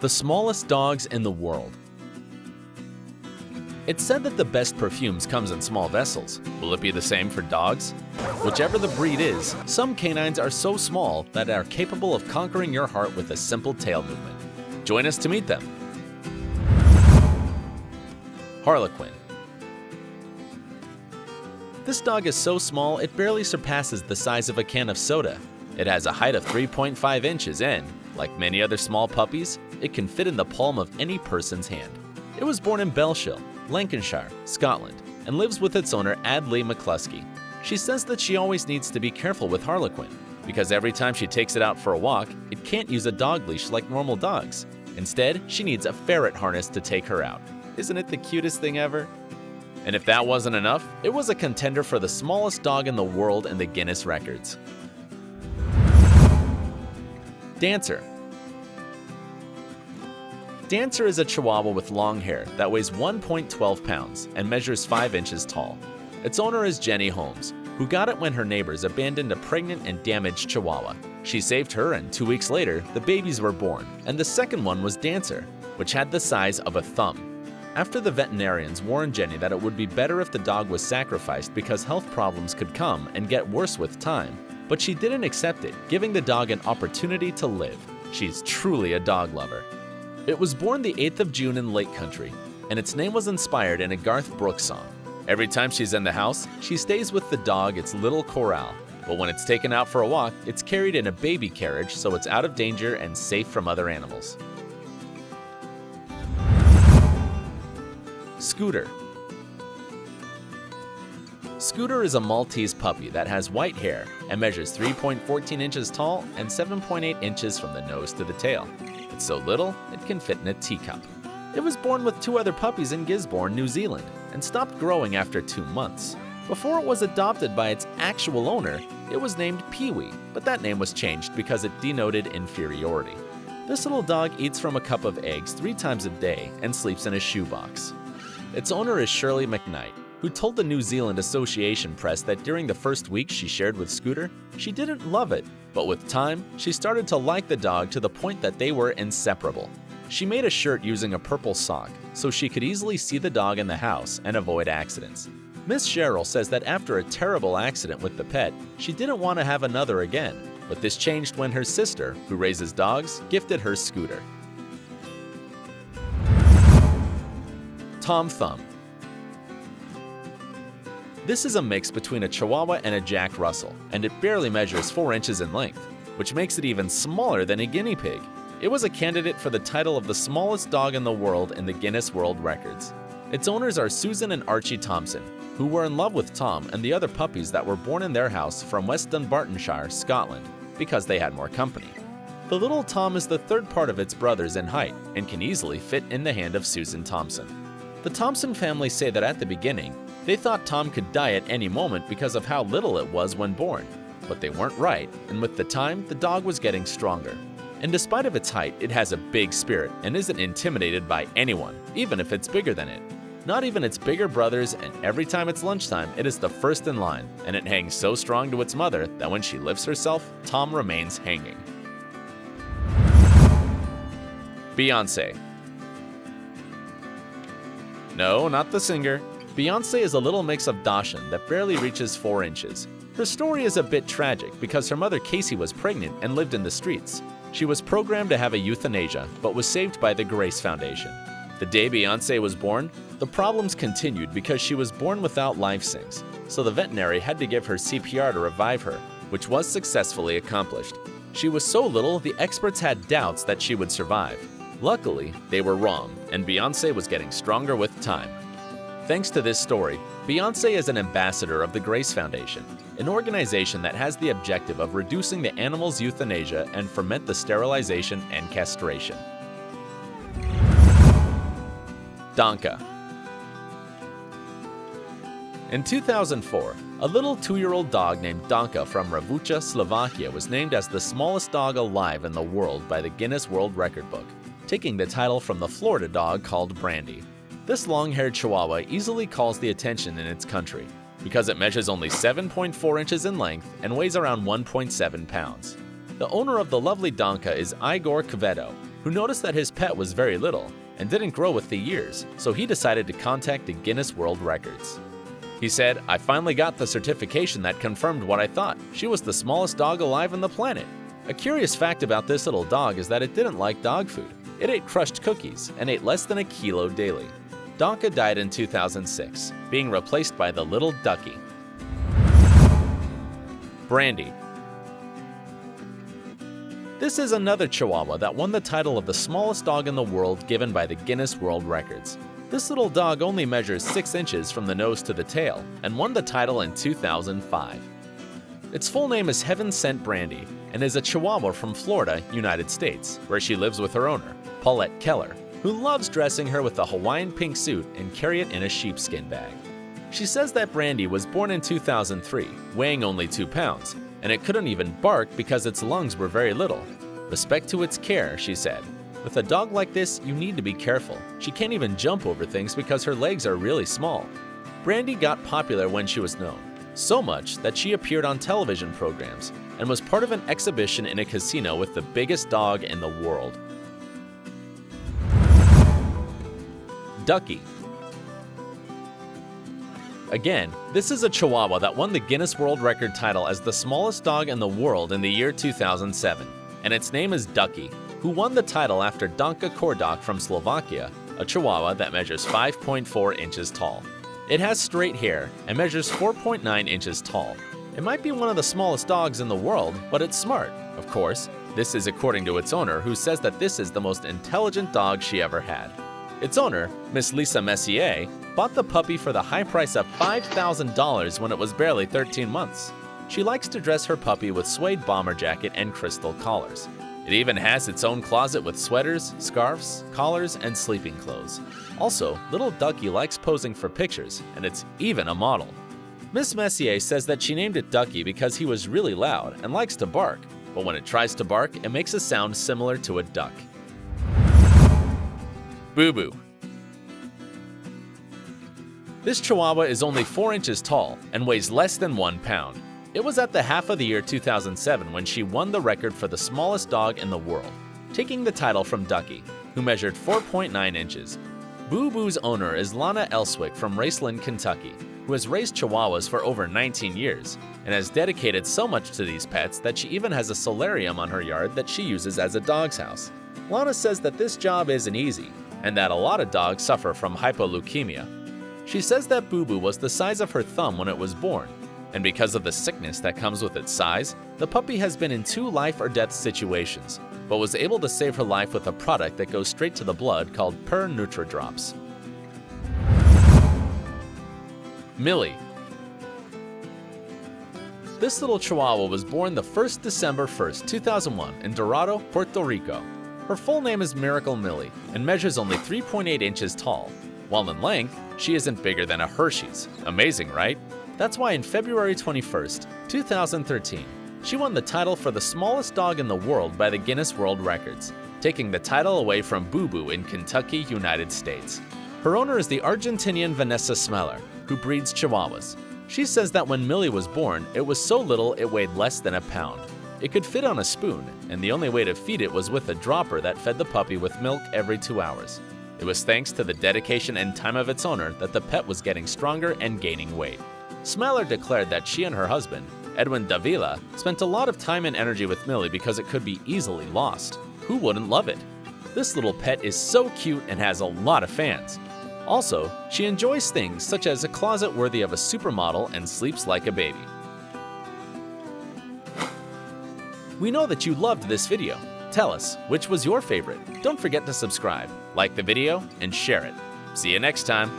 The smallest dogs in the world. It's said that the best perfumes comes in small vessels. Will it be the same for dogs? Whichever the breed is, some canines are so small that are capable of conquering your heart with a simple tail movement. Join us to meet them. Harlequin. This dog is so small it barely surpasses the size of a can of soda. It has a height of 3.5 inches and, like many other small puppies, it can fit in the palm of any person's hand. It was born in Belshire, Lancashire, Scotland, and lives with its owner Adley McCluskey. She says that she always needs to be careful with Harlequin, because every time she takes it out for a walk, it can't use a dog leash like normal dogs. Instead, she needs a ferret harness to take her out. Isn't it the cutest thing ever? And if that wasn't enough, it was a contender for the smallest dog in the world in the Guinness Records. Dancer. Dancer is a Chihuahua with long hair that weighs 1.12 pounds and measures 5 inches tall. Its owner is Jenny Holmes, who got it when her neighbors abandoned a pregnant and damaged Chihuahua. She saved her, and 2 weeks later, the babies were born, and the second one was Dancer, which had the size of a thumb. After the veterinarians warned Jenny that it would be better if the dog was sacrificed because health problems could come and get worse with time, but she didn't accept it, giving the dog an opportunity to live. She's truly a dog lover. It was born the 8th of June in Lake Country, and its name was inspired in a Garth Brooks song. Every time she's in the house, she stays with the dog its little corral, but when it's taken out for a walk, it's carried in a baby carriage so it's out of danger and safe from other animals. Scooter. Scooter is a Maltese puppy that has white hair and measures 3.14 inches tall and 7.8 inches from the nose to the tail. It's so little, it can fit in a teacup. It was born with 2 other puppies in Gisborne, New Zealand, and stopped growing after 2 months. Before it was adopted by its actual owner, it was named Pee-wee, but that name was changed because it denoted inferiority. This little dog eats from a cup of eggs 3 times a day and sleeps in a shoebox. Its owner is Shirley McKnight, who told the New Zealand Association Press that during the first week she shared with Scooter, she didn't love it, but with time, she started to like the dog to the point that they were inseparable. She made a shirt using a purple sock, so she could easily see the dog in the house and avoid accidents. Miss Cheryl says that after a terrible accident with the pet, she didn't want to have another again, but this changed when her sister, who raises dogs, gifted her Scooter. Tom Thumb. This is a mix between a Chihuahua and a Jack Russel, and it barely measures 4 inches in length, which makes it even smaller than a guinea pig. It was a candidate for the title of the smallest dog in the world in the Guinness World Records. Its owners are Susan and Archie Thompson, who were in love with Tom and the other puppies that were born in their house from West Dunbartonshire, Scotland, because they had more company. The little Tom is the third part of its brothers in height and can easily fit in the hand of Susan Thompson. The Thompson family say that at the beginning, they thought Tom could die at any moment because of how little it was when born, but they weren't right, and with the time, the dog was getting stronger. And despite of its height, it has a big spirit and isn't intimidated by anyone, even if it's bigger than it. Not even its bigger brothers, and every time it's lunchtime, it is the first in line, and it hangs so strong to its mother that when she lifts herself, Tom remains hanging. BEYONCE. No, not the singer. BEYONCE is a little mix of Dachshund that barely reaches 4 inches. Her story is a bit tragic because her mother Casey was pregnant and lived in the streets. She was programmed to have a euthanasia, but was saved by the Grace Foundation. The day BEYONCE was born, the problems continued because she was born without life sinks, so the veterinary had to give her CPR to revive her, which was successfully accomplished. She was so little, the experts had doubts that she would survive. Luckily, they were wrong, and BEYONCE was getting stronger with time. Thanks to this story, BEYONCE is an ambassador of the Grace Foundation, an organization that has the objective of reducing the animal's euthanasia and foment the sterilization and castration. Danka. In 2004, a little 2-year-old dog named Danka from Ravucha, Slovakia was named as the smallest dog alive in the world by the Guinness World Record book, taking the title from the Florida dog called Brandy. This long-haired Chihuahua easily calls the attention in its country because it measures only 7.4 inches in length and weighs around 1.7 pounds. The owner of the lovely Danka is Igor Kvedo, who noticed that his pet was very little and didn't grow with the years, so he decided to contact the Guinness World Records. He said, "I finally got the certification that confirmed what I thought. She was the smallest dog alive on the planet." A curious fact about this little dog is that it didn't like dog food. It ate crushed cookies and ate less than a kilo daily. Donka died in 2006, being replaced by the little Ducky. Brandy. This is another Chihuahua that won the title of the smallest dog in the world given by the Guinness World Records. This little dog only measures 6 inches from the nose to the tail and won the title in 2005. Its full name is Heaven Sent Brandy and is a Chihuahua from Florida, United States, where she lives with her owner, Paulette Keller, who loves dressing her with a Hawaiian pink suit and carry it in a sheepskin bag. She says that Brandy was born in 2003, weighing only 2 pounds, and it couldn't even bark because its lungs were very little. Respect to its care, she said. With a dog like this, you need to be careful. She can't even jump over things because her legs are really small. Brandy got popular when she was known, so much that she appeared on television programs and was part of an exhibition in a casino with the biggest dog in the world. Ducky. Again, this is a Chihuahua that won the Guinness World Record title as the smallest dog in the world in the year 2007, and its name is Ducky, who won the title after Donka Kordok from Slovakia, a Chihuahua that measures 5.4 inches tall. It has straight hair and measures 4.9 inches tall. It might be one of the smallest dogs in the world, but it's smart. Of course, this is according to its owner, who says that this is the most intelligent dog she ever had. Its owner, Miss Lisa Messier, bought the puppy for the high price of $5,000 when it was barely 13 months. She likes to dress her puppy with suede bomber jacket and crystal collars. It even has its own closet with sweaters, scarves, collars, and sleeping clothes. Also, little Ducky likes posing for pictures, and it's even a model. Miss Messier says that she named it Ducky because he was really loud and likes to bark, but when it tries to bark, it makes a sound similar to a duck. Boo Boo. This Chihuahua is only 4 inches tall and weighs less than 1 pound. It was at the half of the year 2007 when she won the record for the smallest dog in the world, taking the title from Ducky, who measured 4.9 inches. Boo Boo's owner is Lana Elswick from Raceland, Kentucky, who has raised Chihuahuas for over 19 years and has dedicated so much to these pets that she even has a solarium on her yard that she uses as a dog's house. Lana says that this job isn't easy and that a lot of dogs suffer from hypoleukemia. She says that Boo Boo was the size of her thumb when it was born, and because of the sickness that comes with its size, the puppy has been in 2 life or death situations, but was able to save her life with a product that goes straight to the blood called Per Nutridrops. Millie. This little Chihuahua was born the 1st December 1st, 2001 in Dorado, Puerto Rico. Her full name is Miracle Millie and measures only 3.8 inches tall. While in length, she isn't bigger than a Hershey's. Amazing, right? That's why on February 21st, 2013, she won the title for the smallest dog in the world by the Guinness World Records, taking the title away from Boo Boo in Kentucky, United States. Her owner is the Argentinian Vanessa Smeller, who breeds Chihuahuas. She says that when Millie was born, it was so little it weighed less than a pound. It could fit on a spoon, and the only way to feed it was with a dropper that fed the puppy with milk every 2 hours. It was thanks to the dedication and time of its owner that the pet was getting stronger and gaining weight. Smeller declared that she and her husband, Edwin Davila, spent a lot of time and energy with Millie because it could be easily lost. Who wouldn't love it? This little pet is so cute and has a lot of fans. Also, she enjoys things such as a closet worthy of a supermodel and sleeps like a baby. We know that you loved this video. Tell us, which was your favorite? Don't forget to subscribe, like the video, and share it. See you next time.